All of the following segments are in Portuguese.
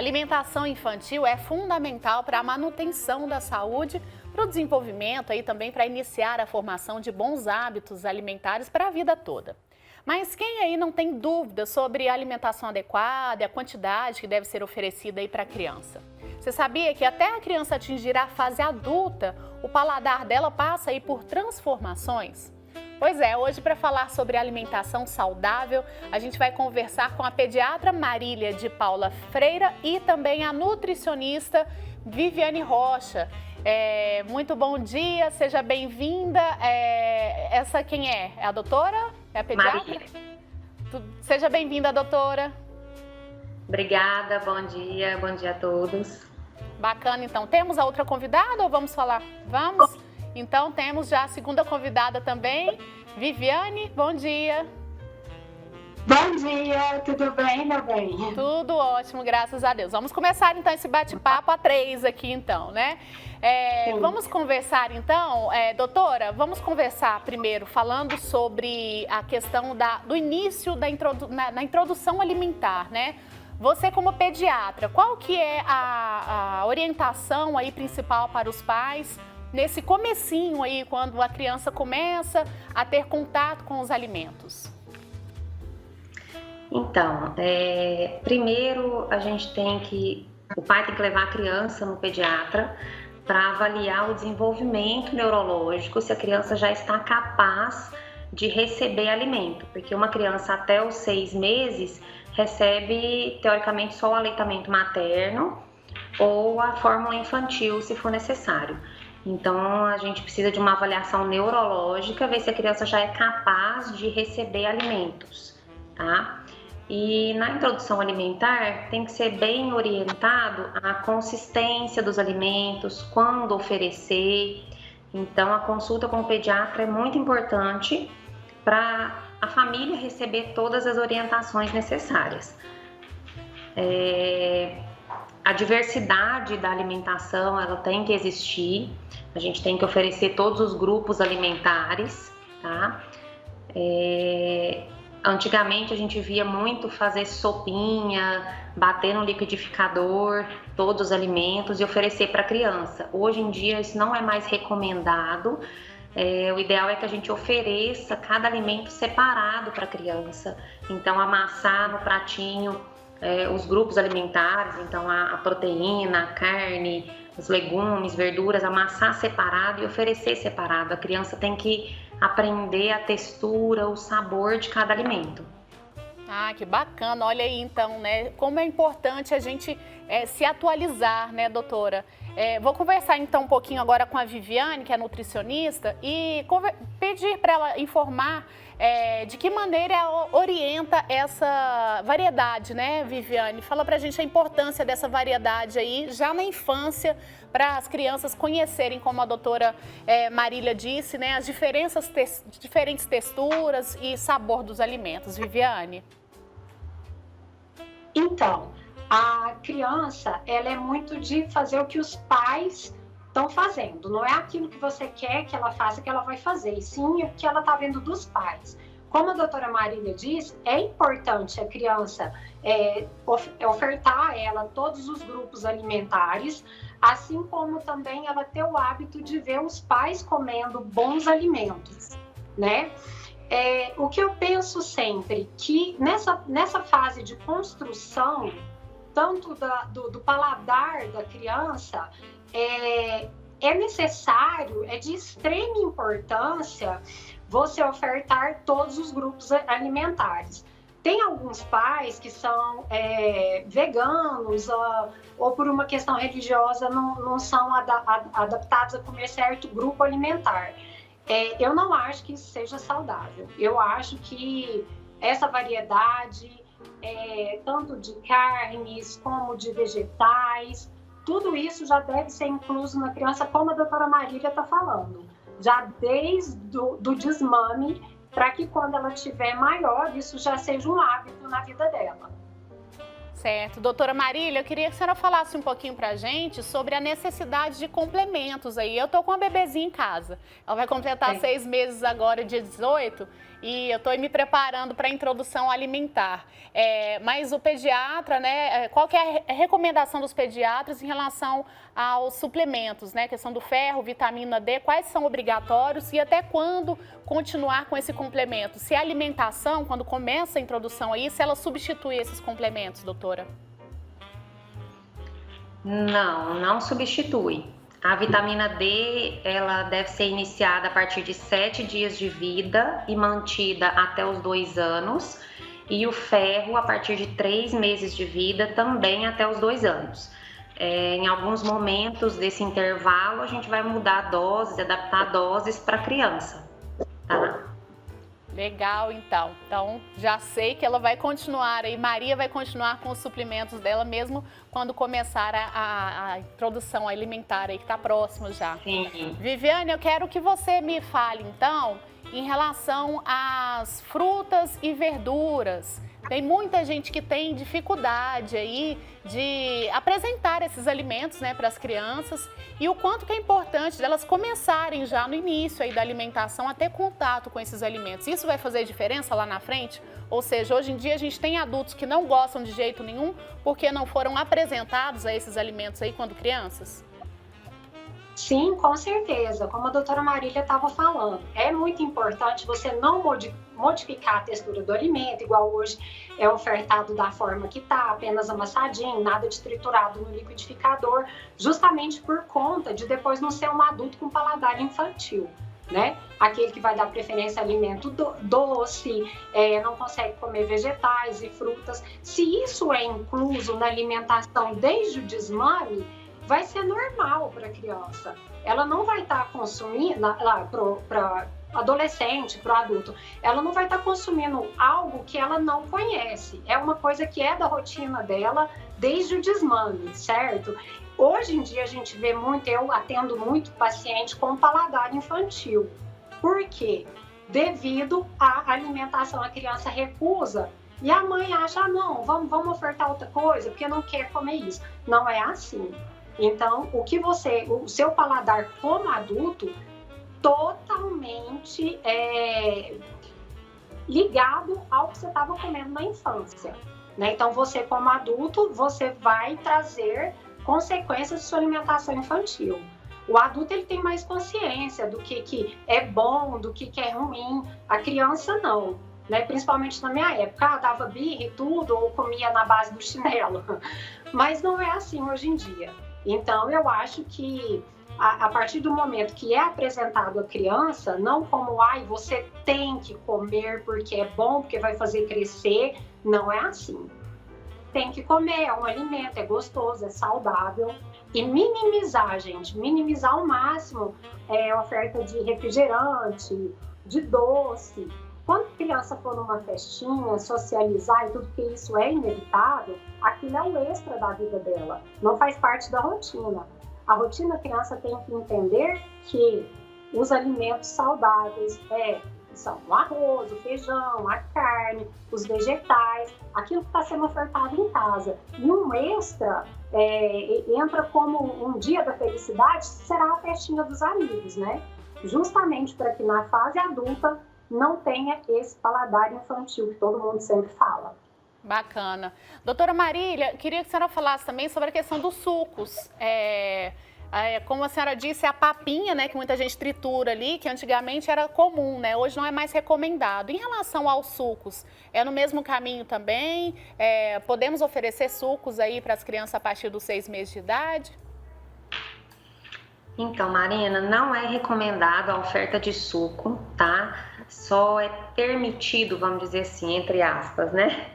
alimentação infantil é fundamental para a manutenção da saúde, para o desenvolvimento e também para iniciar a formação de bons hábitos alimentares para a vida toda. Mas quem aí não tem dúvida sobre a alimentação adequada e a quantidade que deve ser oferecida aí para a criança? Você sabia que até a criança atingir a fase adulta, o paladar dela passa aí por transformações? Pois é, hoje para falar sobre alimentação saudável, a gente vai conversar com a pediatra Marília de Paula Freira e também a nutricionista Viviane Rocha. Muito bom dia, seja bem-vinda. Essa quem é? É a doutora? É a pediatra? Marília. Seja bem-vinda, doutora. Obrigada, bom dia a todos. Bacana, então. Temos a outra convidada ou vamos falar? Vamos? Então, temos já a segunda convidada também, Viviane, bom dia. Bom dia, tudo bem, meu bem? Tudo ótimo, graças a Deus. Vamos começar, então, esse bate-papo a três aqui, então, né? Vamos conversar, então, doutora, vamos conversar primeiro falando sobre a questão do início na introdução alimentar, né? Você como pediatra, qual que é a orientação aí principal para os pais nesse comecinho aí, quando a criança começa a ter contato com os alimentos? Então, primeiro o pai tem que levar a criança no pediatra para avaliar o desenvolvimento neurológico, se a criança já está capaz de receber alimento, porque uma criança até os 6 meses recebe, teoricamente, só o aleitamento materno ou a fórmula infantil, se for necessário. Então, a gente precisa de uma avaliação neurológica, ver se a criança já é capaz de receber alimentos, tá? E na introdução alimentar, tem que ser bem orientado a consistência dos alimentos, quando oferecer. Então, a consulta com o pediatra é muito importante para a família receber todas as orientações necessárias. A diversidade da alimentação, ela tem que existir. A gente tem que oferecer todos os grupos alimentares, tá? Antigamente a gente via muito fazer sopinha, bater no liquidificador, todos os alimentos e oferecer para a criança. Hoje em dia isso não é mais recomendado. O ideal é que a gente ofereça cada alimento separado para a criança. Então, amassar no pratinho os grupos alimentares, então a proteína, a carne, os legumes, verduras, amassar separado e oferecer separado. A criança tem que aprender a textura, o sabor de cada alimento. Ah, que bacana. Olha aí, então, né? Como é importante a gente se atualizar, né, doutora? Vou conversar, então, um pouquinho agora com a Viviane, que é nutricionista, e pedir para ela informar de que maneira ela orienta essa variedade, né, Viviane? Fala pra gente a importância dessa variedade aí, já na infância, para as crianças conhecerem, como a doutora Marília disse, né, as diferentes texturas e sabor dos alimentos. Viviane? Então, a criança, ela é muito de fazer o que os pais estão fazendo. Não é aquilo que você quer que ela faça que ela vai fazer, e sim o que ela está vendo dos pais. Como a doutora Marília diz, é importante a criança ofertar a ela todos os grupos alimentares, assim como também ela ter o hábito de ver os pais comendo bons alimentos, né? O que eu penso sempre, que nessa fase de construção, tanto do paladar da criança, é necessário, é de extrema importância você ofertar todos os grupos alimentares. Tem alguns pais que são veganos ou por uma questão religiosa não são adaptados a comer certo grupo alimentar. Eu não acho que isso seja saudável. Eu acho que essa variedade, tanto de carnes como de vegetais, tudo isso já deve ser incluso na criança, como a doutora Marília está falando, já desde do desmame, para que quando ela estiver maior, isso já seja um hábito na vida dela. Certo. Doutora Marília, eu queria que a senhora falasse um pouquinho pra gente sobre a necessidade de complementos aí. Eu tô com uma bebezinha em casa. Ela vai completar 6 meses agora, dia 18, e eu tô me preparando para a introdução alimentar. Mas o pediatra, né, qual que é a recomendação dos pediatras em relação aos suplementos, né? Questão do ferro, vitamina D, quais são obrigatórios e até quando continuar com esse complemento? Se a alimentação, quando começa a introdução aí, se ela substitui esses complementos, doutora? Não substitui. A vitamina D, ela deve ser iniciada a partir de 7 dias de vida e mantida até os 2 anos. E o ferro, a partir de 3 meses de vida, também até os 2 anos. Em alguns momentos desse intervalo, a gente vai mudar doses, adaptar doses para a criança, tá? Legal, então. Então, já sei que ela vai continuar aí, Maria vai continuar com os suplementos dela mesmo quando começar a introdução alimentar aí, que está próximo já. Sim. Viviane, eu quero que você me fale, então, em relação às frutas e verduras. Tem muita gente que tem dificuldade aí de apresentar esses alimentos, né, para as crianças e o quanto que é importante delas começarem já no início aí da alimentação a ter contato com esses alimentos. Isso vai fazer diferença lá na frente? Ou seja, hoje em dia a gente tem adultos que não gostam de jeito nenhum porque não foram apresentados a esses alimentos aí quando crianças? Sim, com certeza. Como a doutora Marília estava falando, é muito importante você não modificar a textura do alimento, igual hoje é ofertado da forma que está, apenas amassadinho, nada de triturado no liquidificador, justamente por conta de depois não ser um adulto com paladar infantil, né? Aquele que vai dar preferência a alimento doce, não consegue comer vegetais e frutas. Se isso é incluso na alimentação desde o desmame, vai ser normal para a criança. Ela não vai estar consumindo, para adolescente, para o adulto, ela não vai estar consumindo algo que ela não conhece. É uma coisa que é da rotina dela desde o desmame, certo? Hoje em dia a gente vê muito, eu atendo muito paciente com paladar infantil. Por quê? Devido à alimentação, a criança recusa e a mãe acha, não, vamos ofertar outra coisa, porque não quer comer isso. Não é assim. Então, o seu paladar como adulto, totalmente ligado ao que você estava comendo na infância, né? Então, você como adulto, você vai trazer consequências de sua alimentação infantil. O adulto, ele tem mais consciência do que é bom, do que é ruim. A criança, não. Né? Principalmente na minha época, dava birra e tudo, ou comia na base do chinelo. Mas não é assim hoje em dia. Então, eu acho que a partir do momento que é apresentado à criança, não como, você tem que comer porque é bom, porque vai fazer crescer, não é assim. Tem que comer, é um alimento, é gostoso, é saudável. E minimizar, gente, minimizar ao máximo a oferta de refrigerante, de doce. Quando a criança for numa festinha, socializar e tudo, que isso é inevitável, aquilo é o extra da vida dela, não faz parte da rotina. A rotina, a criança tem que entender que os alimentos saudáveis são o arroz, o feijão, a carne, os vegetais, aquilo que está sendo ofertado em casa. E um extra entra como um dia da felicidade, será a festinha dos amigos, né? Justamente para que na fase adulta não tenha esse paladar infantil que todo mundo sempre fala. Bacana. Doutora Marília, queria que a senhora falasse também sobre a questão dos sucos. Como a senhora disse, a papinha, né, que muita gente tritura ali, que antigamente era comum, né, hoje não é mais recomendado. Em relação aos sucos, é no mesmo caminho também? Podemos oferecer sucos aí para as crianças a partir dos 6 meses de idade? Então, Marina, não é recomendado a oferta de suco, tá? Só é permitido, vamos dizer assim, entre aspas, né?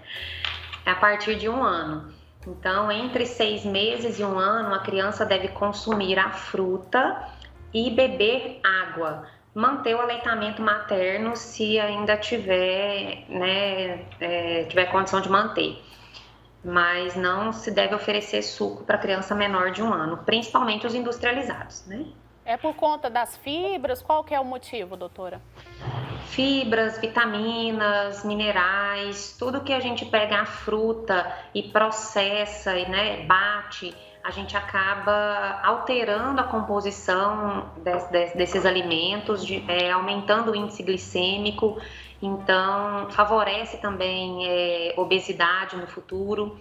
A partir de 1 ano. Então, entre 6 meses e 1 ano, a criança deve consumir a fruta e beber água. Manter o aleitamento materno se ainda tiver, tiver condição de manter. Mas não se deve oferecer suco para criança menor de 1 ano, principalmente os industrializados, né? É por conta das fibras? Qual que é o motivo, doutora? fibras, vitaminas, minerais, tudo que a gente pega a fruta e processa e, né, bate, a gente acaba alterando a composição desses alimentos, aumentando o índice glicêmico, então favorece também obesidade no futuro.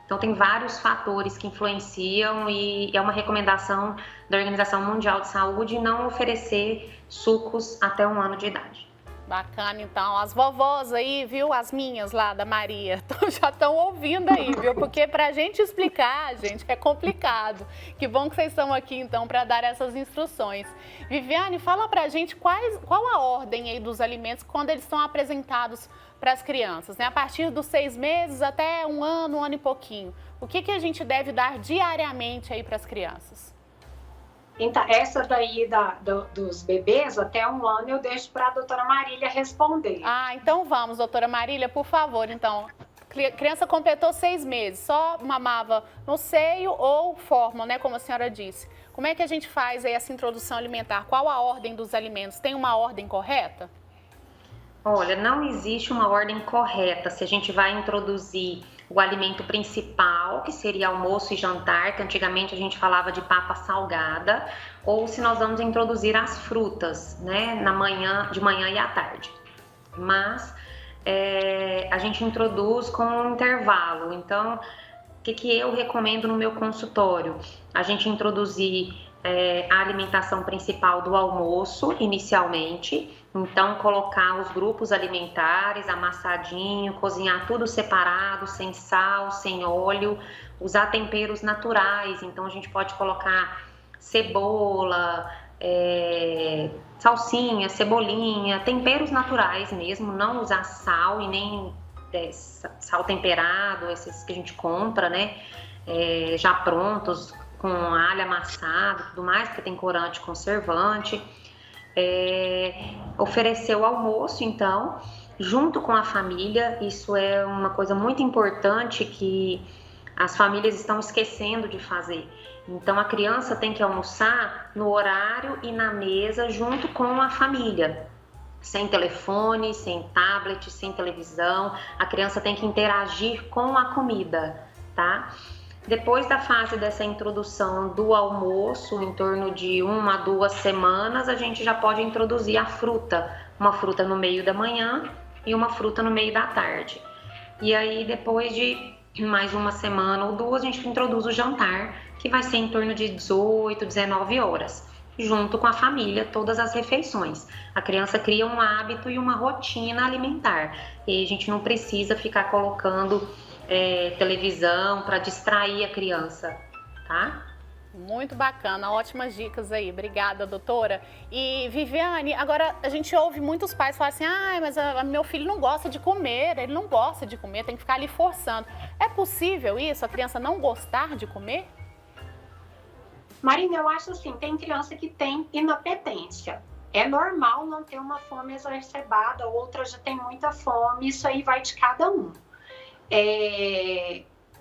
Então tem vários fatores que influenciam e é uma recomendação da Organização Mundial de Saúde não oferecer sucos até 1 ano de idade. Bacana, então. As vovós aí, viu? As minhas lá da Maria, já estão ouvindo aí, viu? Porque pra gente explicar, gente, é complicado. Que bom que vocês estão aqui, então, para dar essas instruções. Viviane, fala pra gente qual a ordem aí dos alimentos quando eles são apresentados para as crianças, né? A partir dos 6 meses até 1 ano e pouquinho. O que a gente deve dar diariamente aí para as crianças? Então, essa daí dos bebês até 1 ano eu deixo para a doutora Marília responder. Ah, então vamos, doutora Marília, por favor. Então, criança completou 6 meses, só mamava no seio ou fórmula, né, como a senhora disse. Como é que a gente faz aí essa introdução alimentar? Qual a ordem dos alimentos? Tem uma ordem correta? Olha, não existe uma ordem correta. Se a gente vai introduzir o alimento principal, que seria almoço e jantar, que antigamente a gente falava de papa salgada, ou se nós vamos introduzir as frutas, né, de manhã e à tarde. Mas a gente introduz com um intervalo. Então, o que eu recomendo no meu consultório? A gente introduzir a alimentação principal do almoço inicialmente, então colocar os grupos alimentares amassadinho, cozinhar tudo separado, sem sal, sem óleo, usar temperos naturais, então a gente pode colocar cebola, salsinha, cebolinha, temperos naturais mesmo, não usar sal e nem sal temperado, esses que a gente compra, né, já prontos, com alho amassado, tudo mais, porque tem corante, conservante. Oferecer o almoço, então, junto com a família. Isso é uma coisa muito importante que as famílias estão esquecendo de fazer. Então, a criança tem que almoçar no horário e na mesa junto com a família. Sem telefone, sem tablet, sem televisão. A criança tem que interagir com a comida, tá? Depois da fase dessa introdução do almoço, em torno de 1 a 2 semanas, a gente já pode introduzir a fruta. Uma fruta no meio da manhã e uma fruta no meio da tarde. E aí, depois de mais 1 semana ou 2, a gente introduz o jantar, que vai ser em torno de 18, 19 horas, junto com a família, todas as refeições. A criança cria um hábito e uma rotina alimentar. E a gente não precisa ficar colocando televisão para distrair a criança, tá? Muito bacana, ótimas dicas aí. Obrigada, doutora. E Viviane, agora a gente ouve muitos pais falarem assim, mas meu filho não gosta de comer, ele não gosta de comer, tem que ficar ali forçando. É possível isso, a criança não gostar de comer? Marina, eu acho assim, tem criança que tem inapetência. É normal não ter uma fome exacerbada, outra já tem muita fome, isso aí vai de cada um.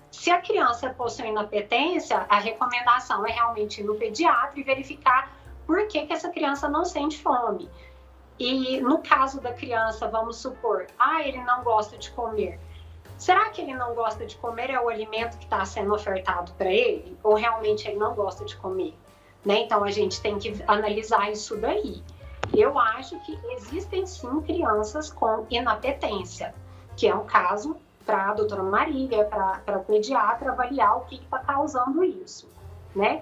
Se a criança possui inapetência, a recomendação é realmente ir no pediatra e verificar por que essa criança não sente fome. E no caso da criança, vamos supor, ele não gosta de comer. Será que ele não gosta de comer é o alimento que está sendo ofertado para ele? Ou realmente ele não gosta de comer? Né? Então a gente tem que analisar isso daí. Eu acho que existem sim crianças com inapetência, que é o caso para a doutora Marília, para o pediatra avaliar o que está causando isso, né?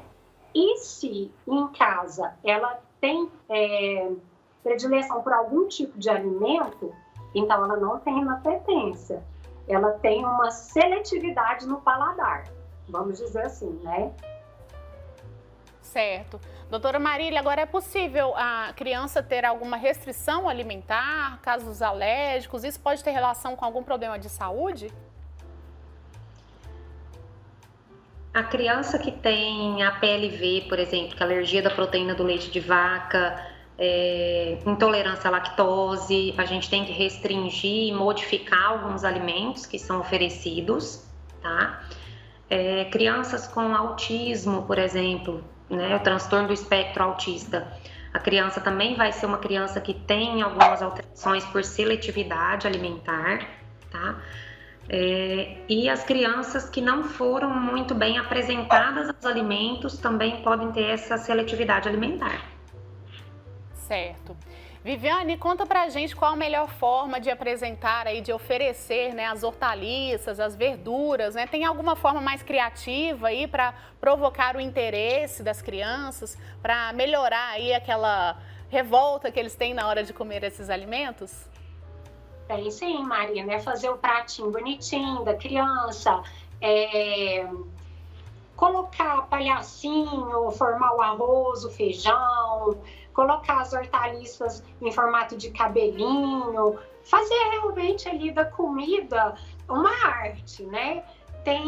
E se em casa ela tem predileção por algum tipo de alimento, então ela não tem inapetência, ela tem uma seletividade no paladar, vamos dizer assim, né? Certo. Doutora Marília, agora é possível a criança ter alguma restrição alimentar, casos alérgicos? Isso pode ter relação com algum problema de saúde? A criança que tem a PLV, por exemplo, que é alergia da proteína do leite de vaca, intolerância à lactose, a gente tem que restringir e modificar alguns alimentos que são oferecidos, tá? Crianças com autismo, por exemplo, né, o transtorno do espectro autista, A criança também vai ser uma criança que tem algumas alterações por seletividade alimentar, tá? E as crianças que não foram muito bem apresentadas aos alimentos também podem ter essa seletividade alimentar. Certo. Viviane, conta pra gente qual a melhor forma de apresentar aí, de oferecer, né, as hortaliças, as verduras, né? Tem alguma forma mais criativa aí para provocar o interesse das crianças, para melhorar aí aquela revolta que eles têm na hora de comer esses alimentos? Tem sim, Maria, né? Fazer o pratinho bonitinho da criança, colocar palhacinho, formar o arroz, o feijão, colocar as hortaliças em formato de cabelinho, fazer realmente ali da comida uma arte, né? Tem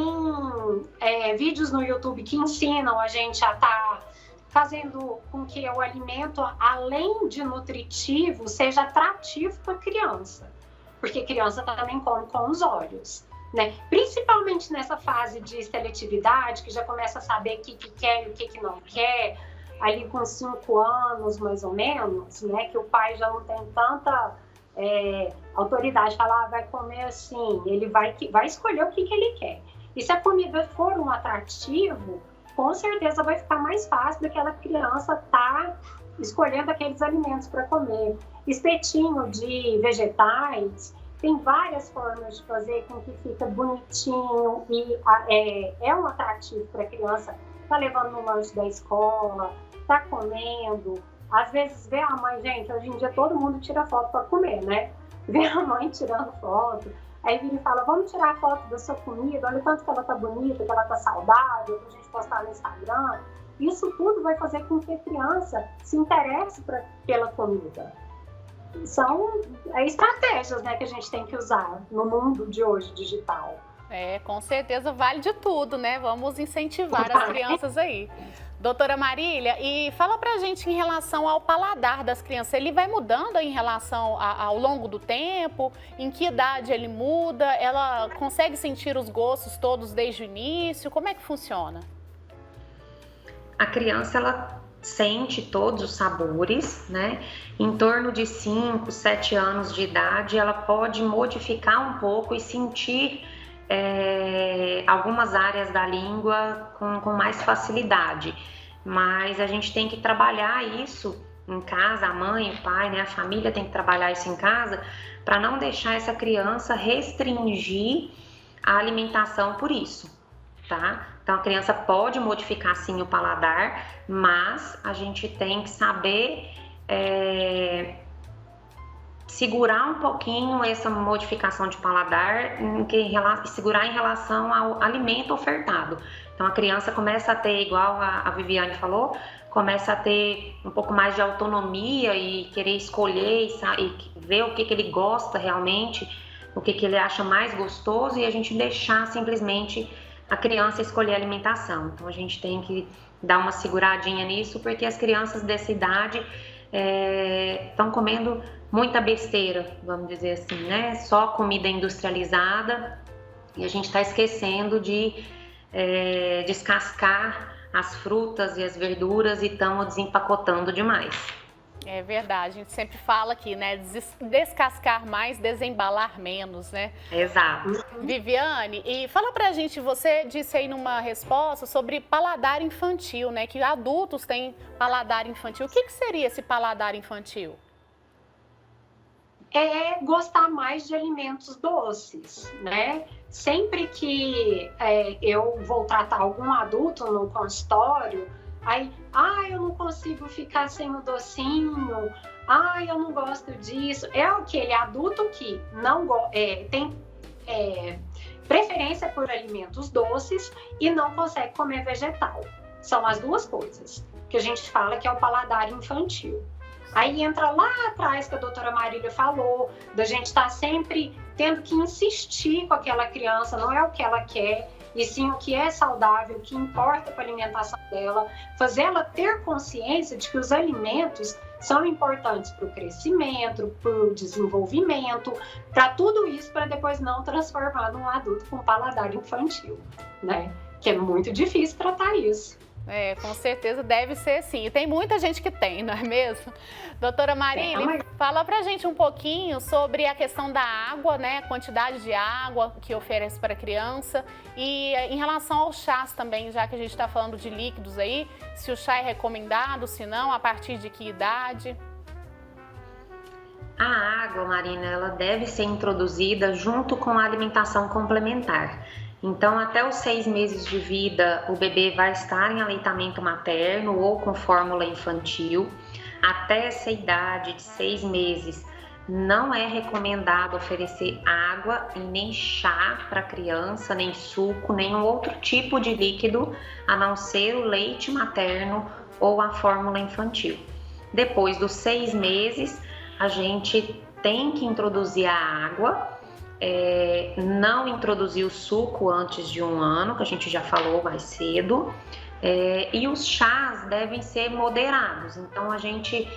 vídeos no YouTube que ensinam a gente a estar fazendo com que o alimento, além de nutritivo, seja atrativo para a criança, porque a criança também come com os olhos, né? Principalmente nessa fase de seletividade, que já começa a saber o que quer e o que não quer, ali com 5 anos, mais ou menos, né? Que o pai já não tem tanta autoridade, falar, vai comer assim, ele vai escolher o que ele quer. E se a comida for um atrativo, com certeza vai ficar mais fácil daquela criança estar escolhendo aqueles alimentos para comer. Espetinho de vegetais, tem várias formas de fazer com que fica bonitinho e é um atrativo para a criança. Tá levando no lanche da escola, tá comendo. Às vezes vê a mãe, gente, hoje em dia todo mundo tira foto para comer, né? Vê a mãe tirando foto, aí vira e fala, vamos tirar a foto da sua comida, olha o tanto que ela tá bonita, que ela tá saudável, pra gente postar no Instagram. Isso tudo vai fazer com que a criança se interesse pela comida. São estratégias, né, que a gente tem que usar no mundo de hoje, digital. Com certeza vale de tudo, né? Vamos incentivar as crianças aí. Doutora Marília, e fala pra gente em relação ao paladar das crianças. Ele vai mudando em relação ao longo do tempo? Em que idade ele muda? Ela consegue sentir os gostos todos desde o início? Como é que funciona? A criança, ela sente todos os sabores, né? Em torno de 5, 7 anos de idade, ela pode modificar um pouco e sentir algumas áreas da língua com mais facilidade, mas a gente tem que trabalhar isso em casa, a mãe, o pai, né, a família tem que trabalhar isso em casa para não deixar essa criança restringir a alimentação por isso, tá? Então a criança pode modificar sim o paladar, mas a gente tem que saber segurar um pouquinho essa modificação de paladar e segurar em relação ao alimento ofertado. Então a criança começa a ter, igual a Viviane falou, começa a ter um pouco mais de autonomia e querer escolher e ver o que ele gosta realmente, o que ele acha mais gostoso e a gente deixar simplesmente a criança escolher a alimentação. Então a gente tem que dar uma seguradinha nisso, porque as crianças dessa idade estão comendo muita besteira, vamos dizer assim, né? Só comida industrializada e a gente está esquecendo de descascar as frutas e as verduras e estamos desempacotando demais. É verdade, a gente sempre fala aqui, né? Descascar mais, desembalar menos, né? Exato. Viviane, e fala pra gente, você disse aí numa resposta sobre paladar infantil, né? Que adultos têm paladar infantil. O que seria esse paladar infantil? É gostar mais de alimentos doces, né? Sempre que eu vou tratar algum adulto no consultório, aí, eu não consigo ficar sem o docinho, eu não gosto disso. É aquele adulto que não tem preferência por alimentos doces e não consegue comer vegetal. São as duas coisas que a gente fala que é o paladar infantil. Aí entra lá atrás que a doutora Marília falou, da gente estar sempre tendo que insistir com aquela criança, não é o que ela quer, e sim o que é saudável, o que importa para a alimentação dela, fazer ela ter consciência de que os alimentos são importantes para o crescimento, para o desenvolvimento, para tudo isso, para depois não transformar num adulto com paladar infantil, né? Que é muito difícil tratar isso. Com certeza deve ser sim. E tem muita gente que tem, não é mesmo? Doutora Marília, fala pra gente um pouquinho sobre a questão da água, né? Quantidade de água que oferece para a criança. E em relação aos chás também, já que a gente está falando de líquidos aí, se o chá é recomendado, se não, a partir de que idade? A água, Marina, ela deve ser introduzida junto com a alimentação complementar. Então, até os 6 meses de vida, o bebê vai estar em aleitamento materno ou com fórmula infantil. Até essa idade de 6 meses, não é recomendado oferecer água e nem chá para a criança, nem suco, nenhum outro tipo de líquido, a não ser o leite materno ou a fórmula infantil. Depois dos 6 meses, a gente tem que introduzir a água, não introduzir o suco antes de 1 ano, que a gente já falou mais cedo, e os chás devem ser moderados. Então, a gente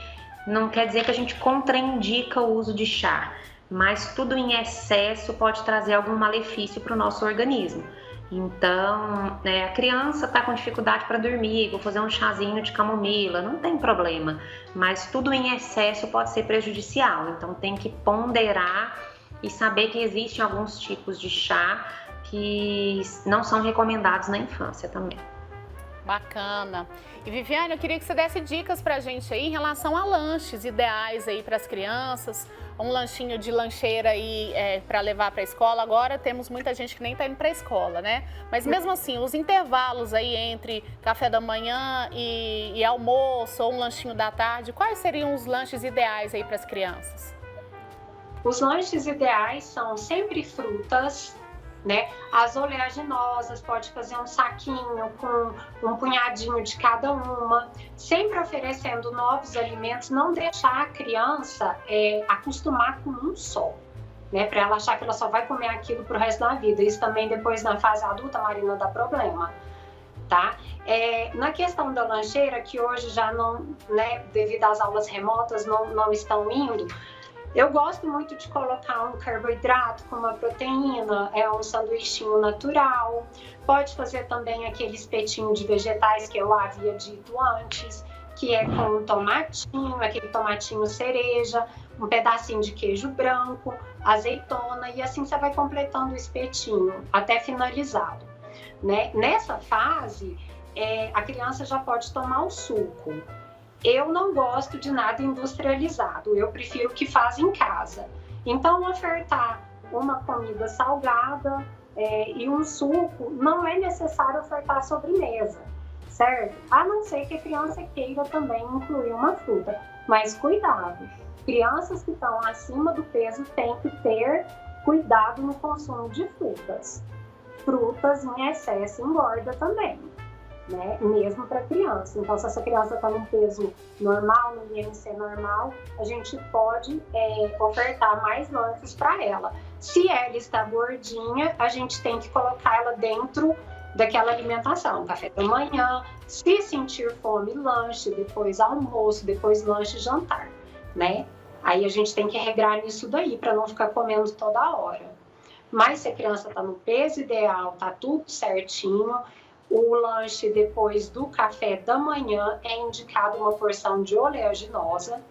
não quer dizer que a gente contraindica o uso de chá, mas tudo em excesso pode trazer algum malefício para o nosso organismo. Então, a criança está com dificuldade para dormir, vou fazer um chazinho de camomila, não tem problema, mas tudo em excesso pode ser prejudicial, então tem que ponderar e saber que existem alguns tipos de chá que não são recomendados na infância também. Bacana. E Viviane, eu queria que você desse dicas pra gente aí em relação a lanches ideais aí para as crianças, um lanchinho de lancheira aí para levar para a escola. Agora temos muita gente que nem tá indo para a escola, né? Mas mesmo assim, os intervalos aí entre café da manhã e almoço ou um lanchinho da tarde, quais seriam os lanches ideais aí para as crianças? Os lanches ideais são sempre frutas, né? As oleaginosas, pode fazer um saquinho com um punhadinho de cada uma, sempre oferecendo novos alimentos, não deixar a criança acostumar com um só, né? Para ela achar que ela só vai comer aquilo pro resto da vida. Isso também depois na fase adulta, Marina, dá problema, tá? Na questão da lancheira, que hoje já não, né, devido às aulas remotas, não estão indo, eu gosto muito de colocar um carboidrato com uma proteína, um sanduichinho natural. Pode fazer também aquele espetinho de vegetais que eu havia dito antes, que é com um tomatinho, aquele tomatinho cereja, um pedacinho de queijo branco, azeitona, e assim você vai completando o espetinho até finalizá-lo, né? Nessa fase, a criança já pode tomar o suco. Eu não gosto de nada industrializado, eu prefiro o que faz em casa. Então, ofertar uma comida salgada e um suco, não é necessário ofertar sobremesa, certo? A não ser que a criança queira também incluir uma fruta. Mas cuidado, crianças que estão acima do peso têm que ter cuidado no consumo de frutas. Frutas em excesso engorda também, né? Mesmo para criança. Então, se essa criança está num peso normal, no IMC normal, a gente pode ofertar mais lanches para ela. Se ela está gordinha, a gente tem que colocar ela dentro daquela alimentação, café da manhã, se sentir fome, lanche, depois almoço, depois lanche, jantar, né? Aí a gente tem que regrar nisso daí, para não ficar comendo toda hora. Mas se a criança está no peso ideal, tá tudo certinho, o lanche depois do café da manhã é indicado uma porção de oleaginosa.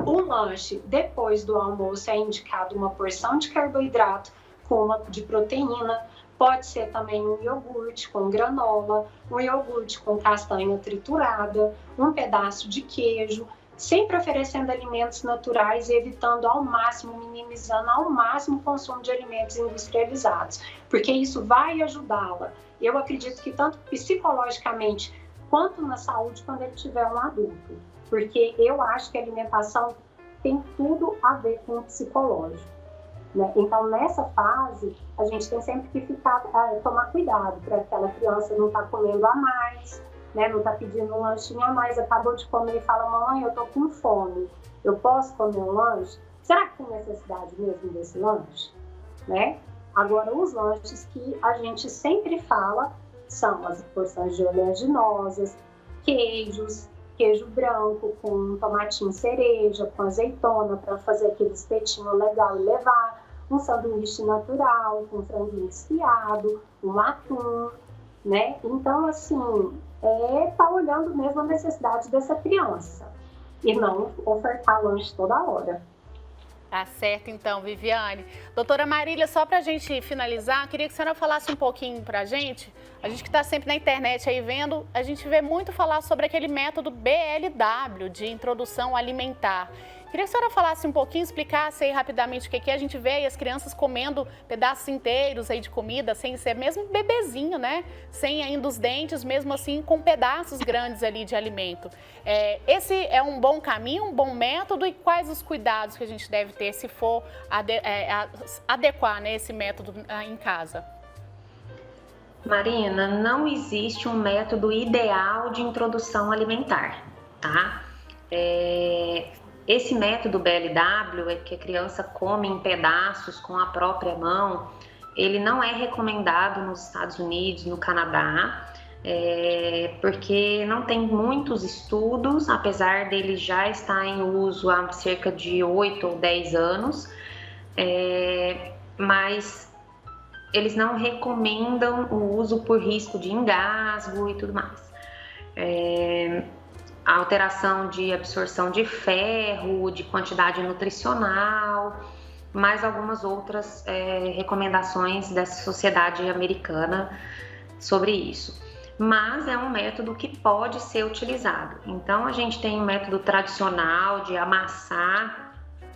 O lanche depois do almoço é indicado uma porção de carboidrato com uma de proteína. Pode ser também um iogurte com granola, um iogurte com castanha triturada, um pedaço de queijo, sempre oferecendo alimentos naturais e evitando ao máximo, minimizando ao máximo o consumo de alimentos industrializados, porque isso vai ajudá-la. Eu acredito que tanto psicologicamente quanto na saúde quando ele tiver um adulto, porque eu acho que a alimentação tem tudo a ver com o psicológico, né? Então, nessa fase, a gente tem sempre que tomar cuidado para aquela criança não estar comendo a mais, né? Não estar pedindo um lanchinho a mais, acabou de comer e fala, mamãe, eu estou com fome, eu posso comer um lanche? Será que tem necessidade mesmo desse lanche, né? Agora, os lanches que a gente sempre fala são as porções de oleaginosas, queijos, queijo branco com tomatinho cereja, com azeitona, para fazer aquele espetinho legal e levar, um sanduíche natural, com franguinho desfiado, um atum, né? Então, assim, tá olhando mesmo a necessidade dessa criança e não ofertar lanche toda hora. Tá certo, então, Viviane. Doutora Marília, só para a gente finalizar, queria que a senhora falasse um pouquinho para a gente que está sempre na internet aí vendo, a gente vê muito falar sobre aquele método BLW, de introdução alimentar. Queria que a senhora falasse um pouquinho, explicasse aí rapidamente o que é. A gente vê aí as crianças comendo pedaços inteiros aí de comida, sem ser mesmo bebezinho, né? Sem ainda os dentes, mesmo assim com pedaços grandes ali de alimento. Esse é um bom caminho, um bom método, e quais os cuidados que a gente deve ter se for adequar, né, esse método em casa? Marina, não existe um método ideal de introdução alimentar, tá? Esse método BLW, que a criança come em pedaços com a própria mão, ele não é recomendado nos Estados Unidos, no Canadá, porque não tem muitos estudos, apesar dele já estar em uso há cerca de 8 ou 10 anos, mas eles não recomendam o uso por risco de engasgo e tudo mais. A alteração de absorção de ferro, de quantidade nutricional, mais algumas outras recomendações dessa sociedade americana sobre isso. Mas é um método que pode ser utilizado. Então, a gente tem um método tradicional de amassar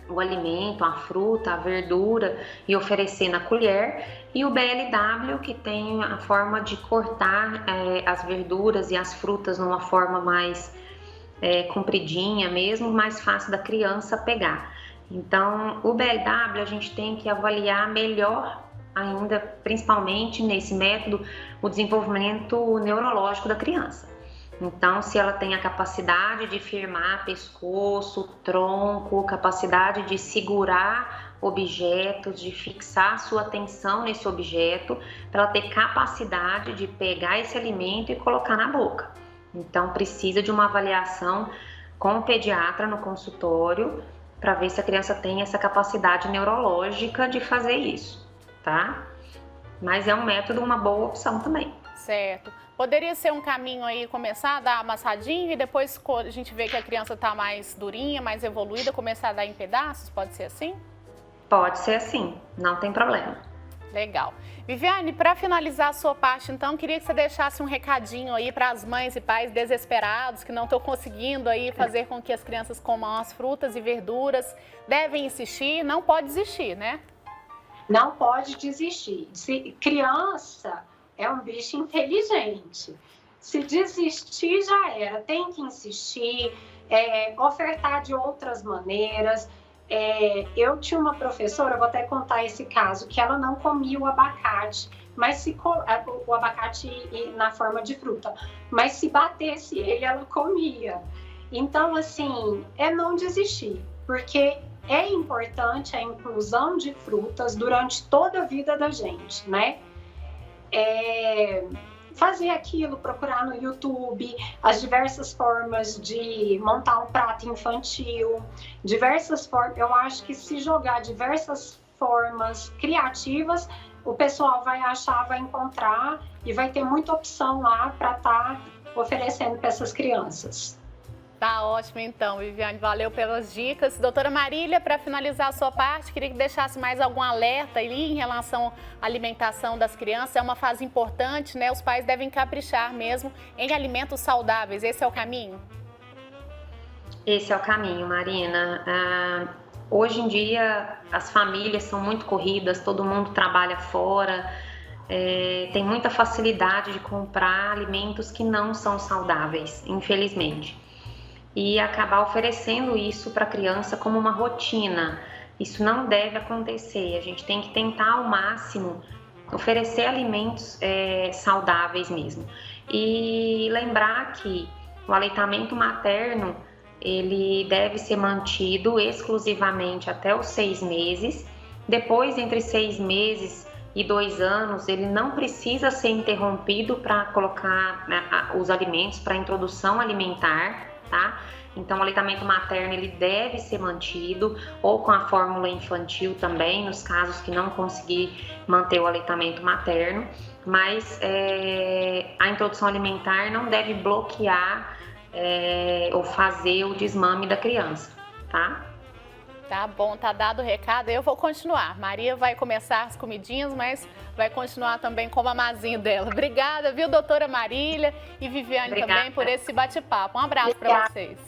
o alimento, a fruta, a verdura e oferecer na colher, e o BLW, que tem a forma de cortar as verduras e as frutas numa forma mais compridinha mesmo, mais fácil da criança pegar. Então, o BLW a gente tem que avaliar melhor ainda, principalmente nesse método, o desenvolvimento neurológico da criança. Então, se ela tem a capacidade de firmar pescoço, tronco, capacidade de segurar objetos, de fixar sua atenção nesse objeto, para ela ter capacidade de pegar esse alimento e colocar na boca. Então, precisa de uma avaliação com o pediatra no consultório para ver se a criança tem essa capacidade neurológica de fazer isso, tá? Mas é um método, uma boa opção também. Certo. Poderia ser um caminho aí, começar a dar amassadinho e depois, quando a gente vê que a criança está mais durinha, mais evoluída, começar a dar em pedaços? Pode ser assim? Pode ser assim, não tem problema. Legal. Viviane, para finalizar a sua parte, então, queria que você deixasse um recadinho aí para as mães e pais desesperados que não estão conseguindo aí fazer com que as crianças comam as frutas e verduras. Devem insistir, não pode desistir, né? Não pode desistir. Criança é um bicho inteligente. Se desistir, já era. Tem que insistir, ofertar de outras maneiras. Eu tinha uma professora, eu vou até contar esse caso, que ela não comia o abacate, mas o abacate na forma de fruta, mas se batesse ele, ela comia. Então, assim, não desistir, porque é importante a inclusão de frutas durante toda a vida da gente, né? Fazer aquilo, procurar no YouTube as diversas formas de montar um prato infantil, diversas formas. Eu acho que se jogar diversas formas criativas, o pessoal vai achar, vai encontrar e vai ter muita opção lá para estar oferecendo para essas crianças. Tá ótimo, então, Viviane, valeu pelas dicas. Doutora Marília, para finalizar a sua parte, queria que deixasse mais algum alerta ali em relação à alimentação das crianças. É uma fase importante, né? Os pais devem caprichar mesmo em alimentos saudáveis. Esse é o caminho? Esse é o caminho, Marina. Hoje em dia, as famílias são muito corridas, todo mundo trabalha fora, tem muita facilidade de comprar alimentos que não são saudáveis, infelizmente. E acabar oferecendo isso para a criança como uma rotina. Isso não deve acontecer. A gente tem que tentar ao máximo oferecer alimentos saudáveis mesmo. E lembrar que o aleitamento materno, ele deve ser mantido exclusivamente até os 6 meses. Depois, entre 6 meses e 2 anos, ele não precisa ser interrompido para colocar os alimentos para introdução alimentar. tá? Então, o aleitamento materno, ele deve ser mantido, ou com a fórmula infantil também, nos casos que não conseguir manter o aleitamento materno, mas a introdução alimentar não deve bloquear ou fazer o desmame da criança, tá? Tá bom, tá dado o recado. Eu vou continuar. Maria vai começar as comidinhas, mas vai continuar também com o mamazinho dela. Obrigada, viu, doutora Marília e Viviane também por esse bate-papo. Um abraço para vocês.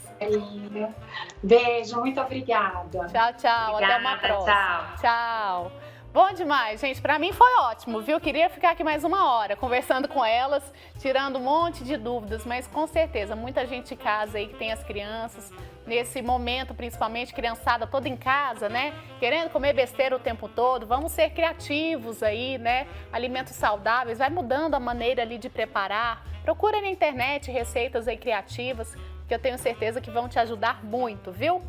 Beijo, muito obrigada. Tchau, tchau. Obrigada, até uma próxima. Tchau. Bom demais, gente. Pra mim foi ótimo, viu? Queria ficar aqui mais uma hora conversando com elas, tirando um monte de dúvidas, mas com certeza muita gente em casa aí que tem as crianças, nesse momento principalmente, criançada toda em casa, né? Querendo comer besteira o tempo todo. Vamos ser criativos aí, né? Alimentos saudáveis, vai mudando a maneira ali de preparar. Procura na internet receitas aí criativas, que eu tenho certeza que vão te ajudar muito, viu?